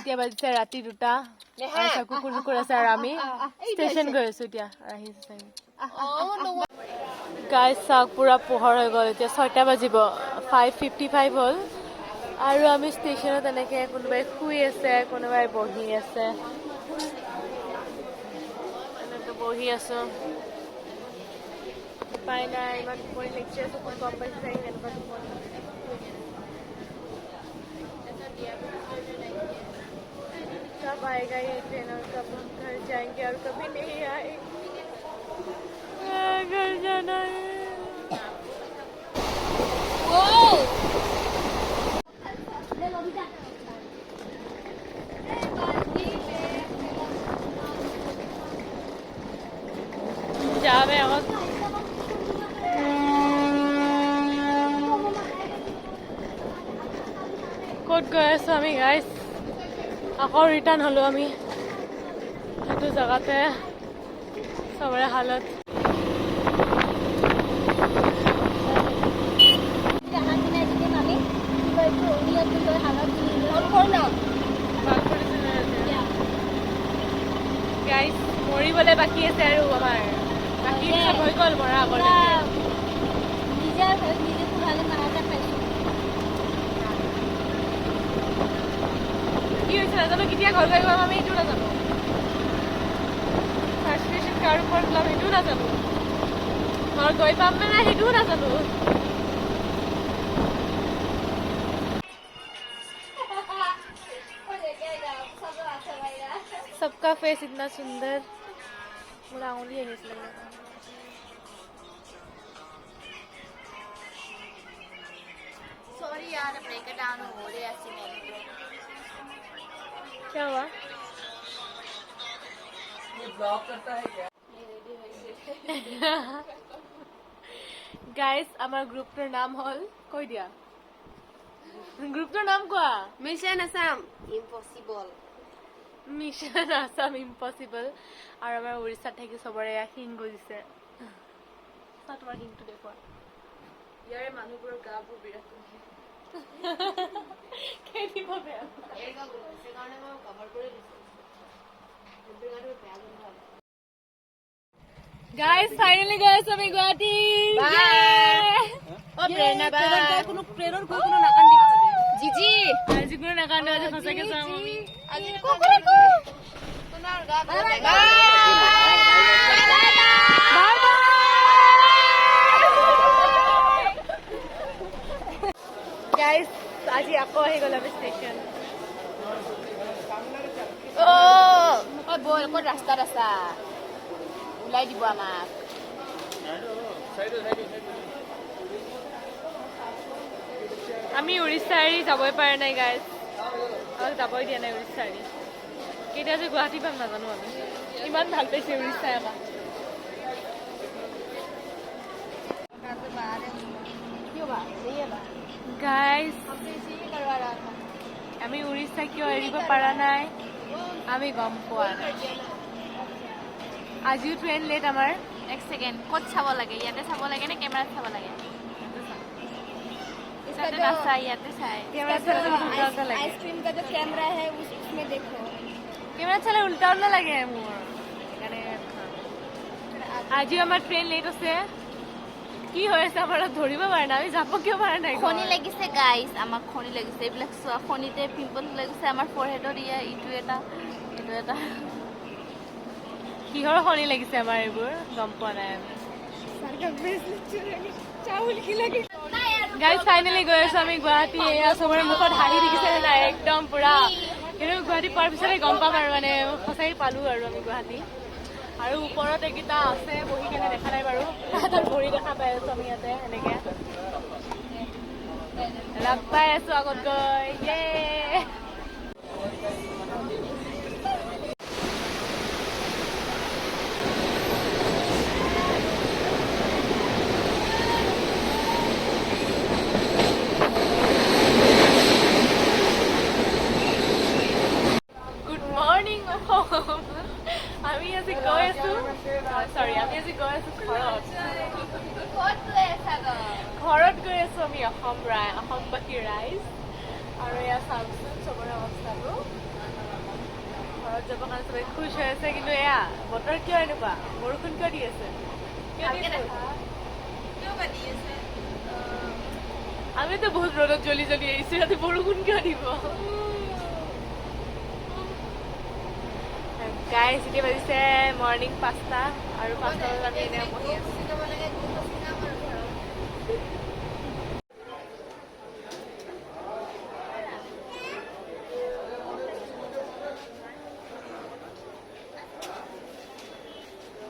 এতিয়া বাজিছে ৰাতি 2টা কুকুৰ কুকুৰ আছে আৰু আমি ষ্টেচন গৈ আছো এতিয়া গাইজ চাওক পুৰা পোহৰ হৈ গ'ল এতিয়া 6টা বাজিব 5:55 হ'ল আৰু আমি ষ্টেচনত এনেকে কোনোবাই শুই আছে কোনোবাই বহি আছে এনেকে বহি আছো উপায় নাই ইমান টোপনি লাগিছে চকুত গম পাইছে চাগে কেনেকুৱা টোপনি कब आएगा ये ट्रेन और कब हम घर जाएंगे और कभी नहीं आएंगे घर जाना है जावे ক'ত গৈ আছো আমি গাইছ আকৌ ৰিটাৰ্ণ হলো আমি সেইটো জায়গাতে সবৰে হালত গাইছ মৰিবলে বাকী আছে আৰু আমাৰ বাকী সব হৈ গ'ল মৰা আগতে নাজানো কেতিয়া ঘৰ গৈ পাম আমি এইটো নাজানো ফাৰ্ষ্ট ষ্টেচন কাৰ ওপৰত ওলাম এইটো নাজানো ঘৰ গৈ পাম নে নাই সেইটোও নাজানো सबका फेस इतना सुंदर मुझे आंगली है इसलिए सॉरी यार ब्रेक डाउन हो रहा है क्या हुआ ये ब्लॉक करता है क्या गाइस আমাৰ গ্ৰুপটোৰ নাম হল কৈ দিয়া গ্ৰুপটোৰ নাম কোৱা mission Assam impossible mission Assam impossible আৰু আমাৰ উৰিষ্যাত থাকি সবৰে হিং গজিছে তোমাৰ হিংটো দেখুৱা ইয়াৰে মানুহবোৰৰ গাবোৰ বিৰাট খেলিব বেয়া সেইকাৰণে মই কভাৰ কৰি দিছো গাইস ফাইনালি গাইস আমি গুৱাহাটী ও প্ৰেৰণা বা কোনো প্ৰেৰণৰ কোনো নাকান্দিব জিজি আজি কোনো নাকান্দে আজি সঁচাকে চাম আমি আজি তোমাৰ গা বাই গাইস আজি আকৌ আহি গ'ল আমি ষ্টেচন ও বল ক'ত ৰাস্তাত আছা ওলাই দিব আমাক আমি উৰিষ্যা এৰি যাবই পৰা নাই গাইস আমাক যাবই দিয়া নাই উৰিষ্যা এৰি কেতিয়া যে গুৱাহাটী পাম নাজানো আমি ইমান ভাল পাইছে উৰিষ্যাই আমাক গাইস আমি উৰিষ্যা কিয় এৰিব পৰা নাই আমি গম পোৱা নাই আজিও ট্ৰেইন লেট আমাৰ এক সেকেন্ড ক'ত চাব লাগে ইয়াতে চাব লাগে নে কেমেৰাত চাব লাগে इसका जो याते साए कैमरा चला उल्टा लगे आइसक्रीम का जो कैमरा है उसमें देखो कैमरा चला उल्टा लगे मोर আজি আমাৰ ট্ৰেইন লেট আছে কি হৈছে আমাৰ ধৰিব পৰা নাই আমি যাব কিয় পৰা নাই খনি লাগিছে গাইস আমাক খনি লাগিছে এইবিলাক খনিতে পিম্পল লাগিছে আমাৰ ফৰহেডৰ ইটো এটা কিহৰ খনি লাগিছে আমাৰ এইবোৰ গম পোৱা নাই আমি চাউল কি লাগে গাইস ফাইনালি গৈ আছো আমি গুৱাহাটী এয়া সবৰে মুখত হাঁহি দেখিছে নাই একদম পুৰা কিন্তু গুৱাহাটী পোৱাৰ পিছতে গম পাম আৰু মানে সঁচাই পালো আৰু আমি গুৱাহাটী আৰু ওপৰত এইকেইটা আছে বহি কেনে দেখা নাই বাৰু তাহাঁতৰ ভৰি দেখা পাই আছো আমি ইয়াতে এনেকে লগ পাই আছো আগত গৈ ইয়ে আমি আজি গৈ আছো ঘৰত গৈ আছো আমি অসমবাসী ৰাইজ আৰু এয়া চাওকচোন চবৰে অৱস্থাটো যাবৰ কাৰণে চবেই খুচ হৈ আছে কিন্তু এয়া বতৰ কিয় এনেকুৱা বৰষুণ কিয় দি আছে আমিতো বহুত ৰ'দত জ্বলি জ্বলি আহিছো ইয়াতে বৰষুণ কিয় দিব গাইজ এতিয়া বাজিছে মৰ্ণিং 5টা আৰু 5টা বজাত আমি এনে বহি আছো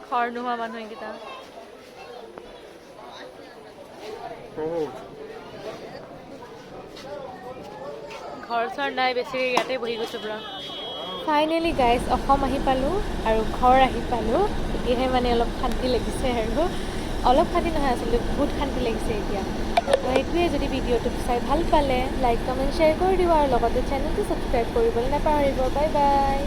ঘৰ নোহোৱা মানুহ এইকেইটা ঘৰ চৰ নাই বেছি ইয়াতে বহি গৈছো পুৰা ফাইনেলি গাইজ অসম আহি পালোঁ আৰু ঘৰ আহি পালোঁ এতিয়াহে মানে অলপ শান্তি লাগিছে আৰু অলপ শান্তি নহয় আচলতে বহুত শান্তি লাগিছে এতিয়া সেইটোৱে যদি ভিডিঅ'টো চাই ভাল পালে লাইক কমেণ্ট শ্বেয়াৰ কৰি দিব আৰু লগতে চেনেলটো ছাবস্ক্ৰাইব কৰিবলৈ নাপাহৰিব বাই বাই